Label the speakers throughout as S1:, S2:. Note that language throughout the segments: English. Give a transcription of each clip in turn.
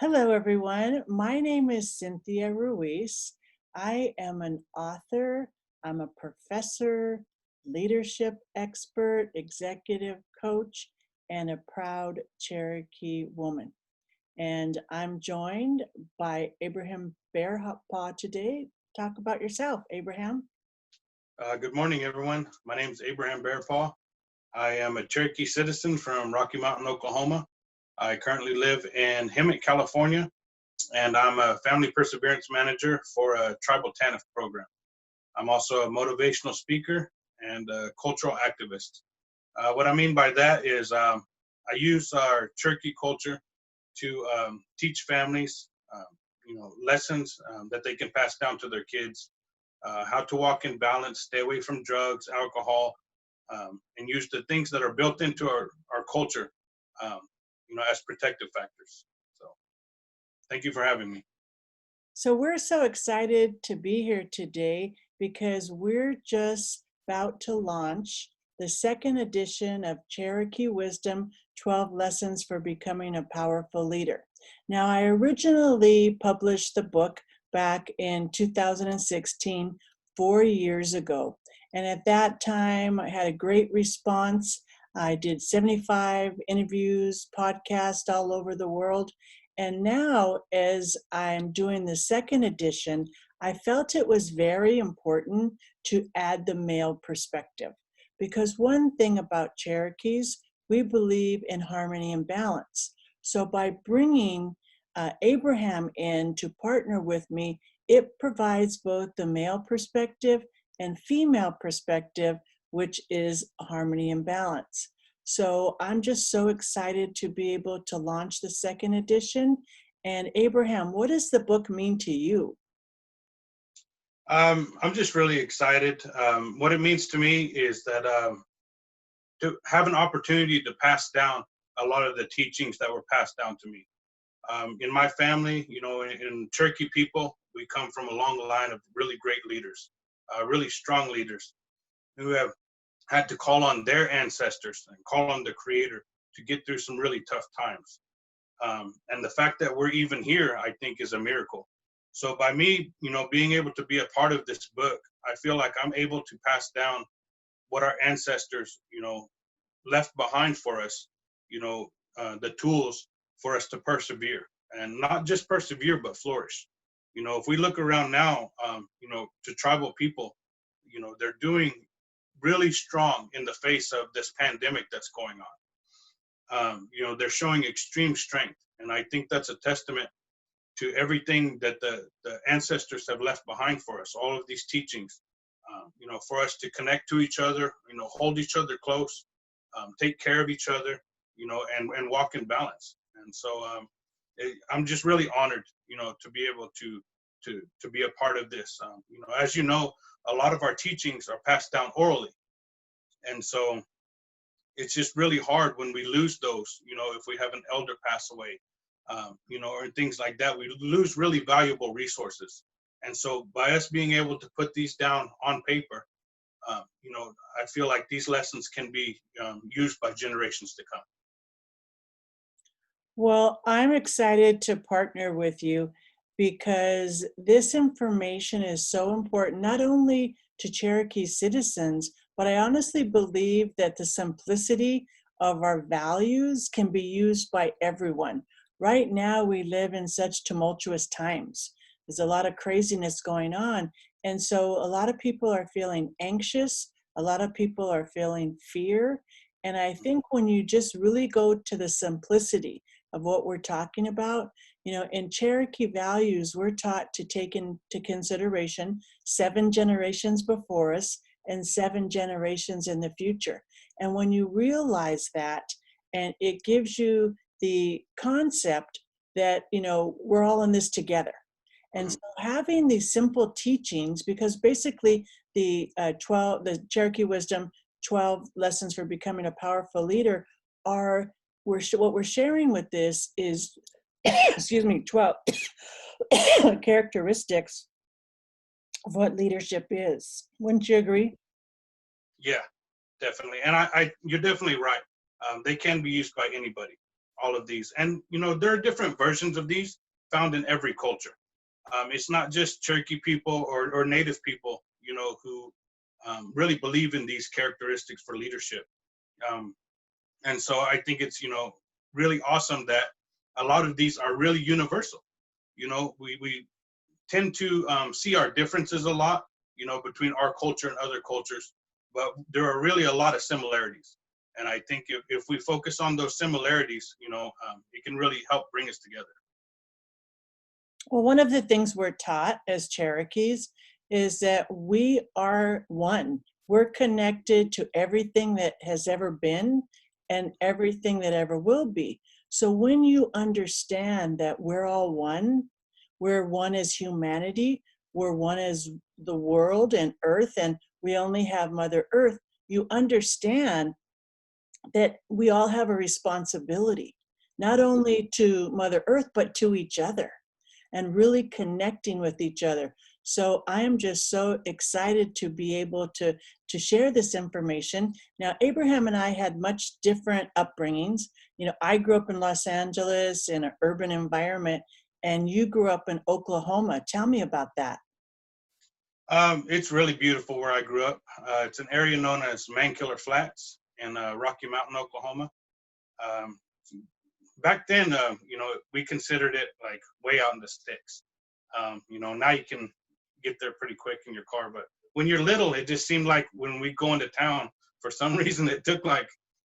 S1: Hello, everyone. My name is Cynthia Ruiz. I am an author, I'm a professor, leadership expert, executive coach, and a proud Cherokee woman. And I'm joined by Abraham Bearpaw today. Talk about yourself, Abraham.
S2: Good morning, everyone. My name is Abraham Bearpaw. I am a Cherokee citizen from Rocky Mountain, Oklahoma. I currently live in Hemet, California, and I'm a family perseverance manager for a tribal TANF program. I'm also a motivational speaker and a cultural activist. What I mean by that is I use our Cherokee culture to teach families, lessons that they can pass down to their kids, how to walk in balance, stay away from drugs, alcohol, and use the things that are built into our culture, um, as protective factors. So thank you for having me.
S1: So we're so excited to be here today because we're just about to launch the second edition of Cherokee Wisdom 12 Lessons for Becoming a Powerful Leader. Now, I originally published the book back in 2016, 4 years ago. And at that time, I had a great response. I did 75 interviews, podcasts all over the world. And now, as I'm doing the second edition, I felt it was very important to add the male perspective. Because one thing about Cherokees, we believe in harmony and balance. So by bringing Abraham in to partner with me, it provides both the male perspective and female perspective, which is harmony and balance. So I'm just so excited to be able to launch the second edition. And Abraham, what does the book mean to you?
S2: I'm just really excited. What it means to me is that to have an opportunity to pass down a lot of the teachings that were passed down to me. In my family, in Cherokee people, we come from a long line of really great leaders, really strong leaders who have had to call on their ancestors and call on the creator to get through some really tough times. And the fact that we're even here, I think, is a miracle. So by me, being able to be a part of this book, I feel like I'm able to pass down what our ancestors, left behind for us, the tools for us to persevere, and not just persevere, but flourish. If we look around now, to tribal people, they're doing really strong in the face of this pandemic that's going on. They're showing extreme strength. And I think that's a testament to everything that the ancestors have left behind for us, all of these teachings, for us to connect to each other, hold each other close, take care of each other, and walk in balance. And so I'm just really honored, to be able to be a part of this. As you know, a lot of our teachings are passed down orally. And so it's just really hard when we lose those, if we have an elder pass away, or things like that, we lose really valuable resources. And so by us being able to put these down on paper, I feel like these lessons can be used by generations to come.
S1: Well, I'm excited to partner with you because this information is so important, not only to Cherokee citizens, but I honestly believe that the simplicity of our values can be used by everyone. Right now, we live in such tumultuous times. There's a lot of craziness going on. And so a lot of people are feeling anxious. A lot of people are feeling fear. And I think when you just really go to the simplicity of what we're talking about, in Cherokee values, we're taught to take into consideration 7 generations before us and 7 generations in the future. And when you realize that, and it gives you the concept that, we're all in this together. And so having these simple teachings, because basically the Cherokee Wisdom 12 Lessons for Becoming a Powerful Leader are, what we're sharing with this is, excuse me, 12 characteristics of what leadership is. Wouldn't you agree?
S2: Yeah, definitely. And you're definitely right. They can be used by anybody. all of these. And, there are different versions of these found in every culture. It's not just Cherokee people or Native people, who really believe in these characteristics for leadership. Um, and so I think it's, really awesome that a lot of these are really universal. We tend to see our differences a lot, between our culture and other cultures, but there are really a lot of similarities. And I think if we focus on those similarities, it can really help bring us together.
S1: Well, one of the things we're taught as Cherokees is that we are one. We're connected to everything that has ever been and everything that ever will be. So when you understand that we're all one, we're one as humanity, we're one as the world and earth, and we only have Mother Earth, you understand that we all have a responsibility, not only to Mother Earth, but to each other, and really connecting with each other. So I am just so excited to be able to share this information. Now, Abraham and I had much different upbringings. I grew up in Los Angeles in an urban environment, and you grew up in Oklahoma. Tell me about that.
S2: It's really beautiful where I grew up. It's an area known as Mankiller Flats in Rocky Mountain, Oklahoma. Um, Back then, we considered it like way out in the sticks. Now you can get there pretty quick in your car, but when you're little, it just seemed like when we go into town, for some reason,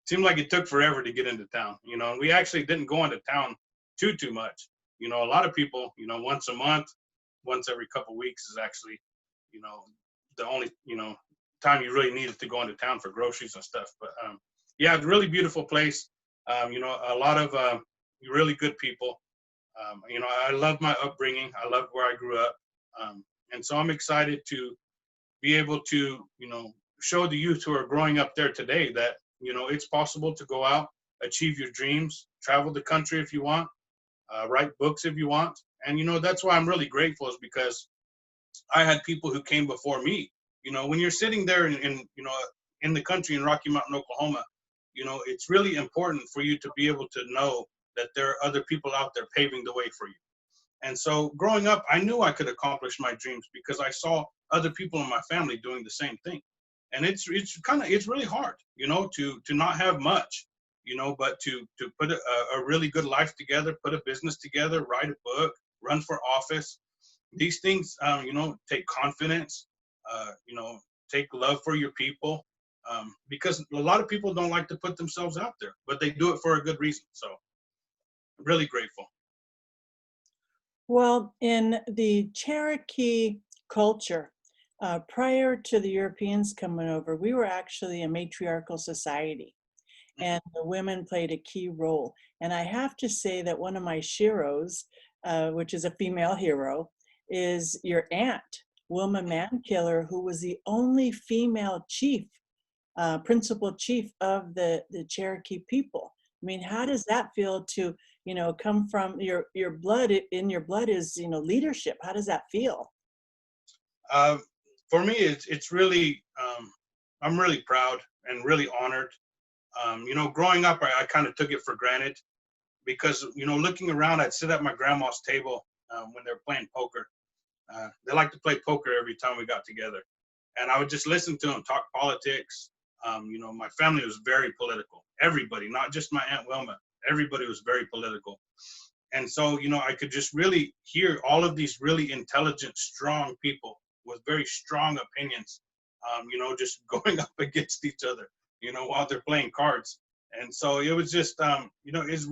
S2: seemed like it took forever to get into town. And we actually didn't go into town too much. A lot of people, once a month, once every couple of weeks is actually, you know, the only, time you really needed to go into town for groceries and stuff. But yeah, it's a really beautiful place. A lot of really good people. I love my upbringing. I love where I grew up. And so I'm excited to be able to, show the youth who are growing up there today that, it's possible to go out, achieve your dreams, travel the country if you want, write books if you want. And, that's why I'm really grateful, is because I had people who came before me. When you're sitting there in the country in Rocky Mountain, Oklahoma, it's really important for you to be able to know that there are other people out there paving the way for you. And so growing up, I knew I could accomplish my dreams because I saw other people in my family doing the same thing. And it's really hard, to not have much, but to put a really good life together, put a business together, write a book, run for office. These things, take confidence, take love for your people, because a lot of people don't like to put themselves out there, but they do it for a good reason. So really grateful.
S1: Well, in the Cherokee culture, prior to the Europeans coming over, we were actually a matriarchal society, and the women played a key role. And I have to say that one of my sheroes, which is a female hero, is your aunt, Wilma Mankiller, who was the only female chief, principal chief of the Cherokee people. I mean, how does that feel to, come from your blood? In your blood is, leadership. How does that feel?
S2: Uh, for me, it's really, I'm really proud and really honored. Growing up, I kind of took it for granted because, looking around, I'd sit at my grandma's table when they're playing poker. They like to play poker every time we got together. And I would just listen to them talk politics. My family was very political. Everybody, not just my Aunt Wilma, everybody was very political. And so, I could just really hear all of these really intelligent, strong people with very strong opinions, just going up against each other, while they're playing cards. And so it was just, it's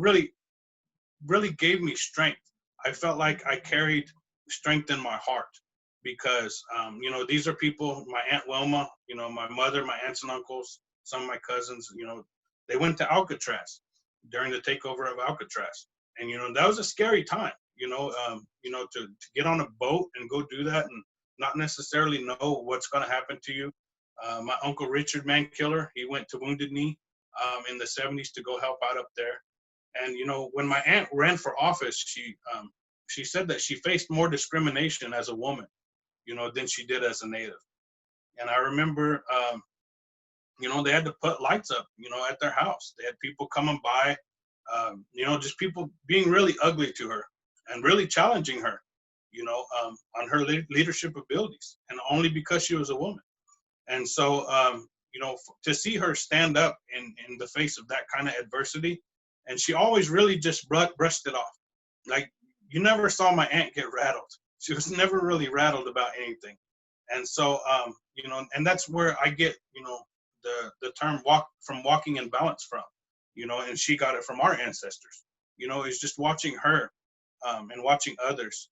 S2: really gave me strength. I felt like I carried strength in my heart because, these are people, my Aunt Wilma, my mother, my aunts and uncles, some of my cousins, they went to Alcatraz during the takeover of Alcatraz. And, that was a scary time, to get on a boat and go do that and not necessarily know what's going to happen to you. My Uncle Richard Mankiller, he went to Wounded Knee in the 70s to go help out up there. And, when my aunt ran for office, she said that she faced more discrimination as a woman, than she did as a Native. And I remember, they had to put lights up, at their house. They had people coming by, Just people being really ugly to her and really challenging her, on her leadership abilities, and only because she was a woman. And so, to see her stand up in the face of that kind of adversity, and she always really just brushed it off. Like, you never saw my aunt get rattled. She was never really rattled about anything. And so, and that's where I get, the term walking in balance from, and she got it from our ancestors, is just watching her, and watching others,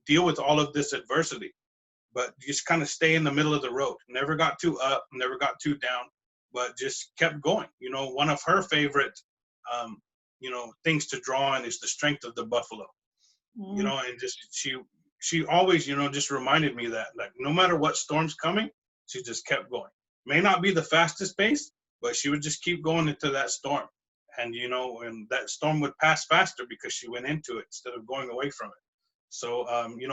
S2: deal with all of this adversity, but just kind of stay in the middle of the road. Never got too up, never got too down, but just kept going. One of her favorite, things to draw on is the strength of the buffalo.
S1: Mm.
S2: And just she always, just reminded me that, like, no matter what storm's coming, she just kept going. May not be the fastest pace, but she would just keep going into that storm. And and that storm would pass faster because she went into it instead of going away from it. So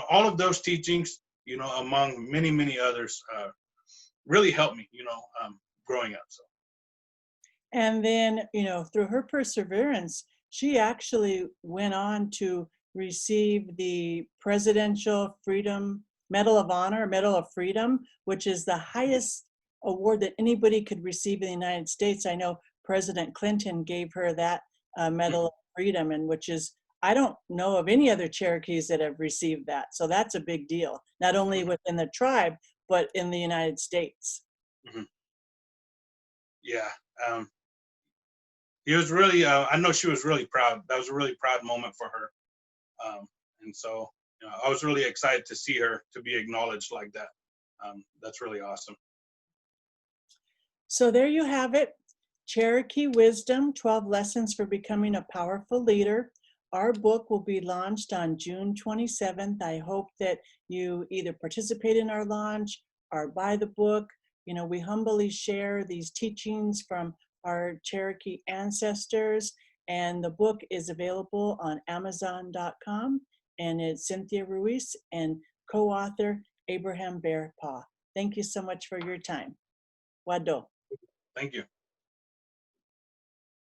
S2: all of those teachings, among many, many others, really helped me, growing up. So
S1: And then, through her perseverance, she actually went on to receive the Presidential Freedom Medal of Honor, Medal of Freedom, which is the highest award that anybody could receive in the United States. I know President Clinton gave her that Medal of Freedom, and which is, I don't know of any other Cherokees that have received that. So that's a big deal, not only within the tribe, but in the United States.
S2: mm-hmm. Yeah. He was really, I know she was really proud. That was a really proud moment for her. And so, I was really excited to see her to be acknowledged like that. That's really awesome.
S1: So there you have it. Cherokee Wisdom, 12 Lessons for Becoming a Powerful Leader. Our book will be launched on June 27th. I hope that you either participate in our launch or buy the book. We humbly share these teachings from our Cherokee ancestors, and the book is available on Amazon.com, and it's Cynthia Ruiz and co-author Abraham Bearpaw. Thank you so much for your time. Wado.
S2: Thank you.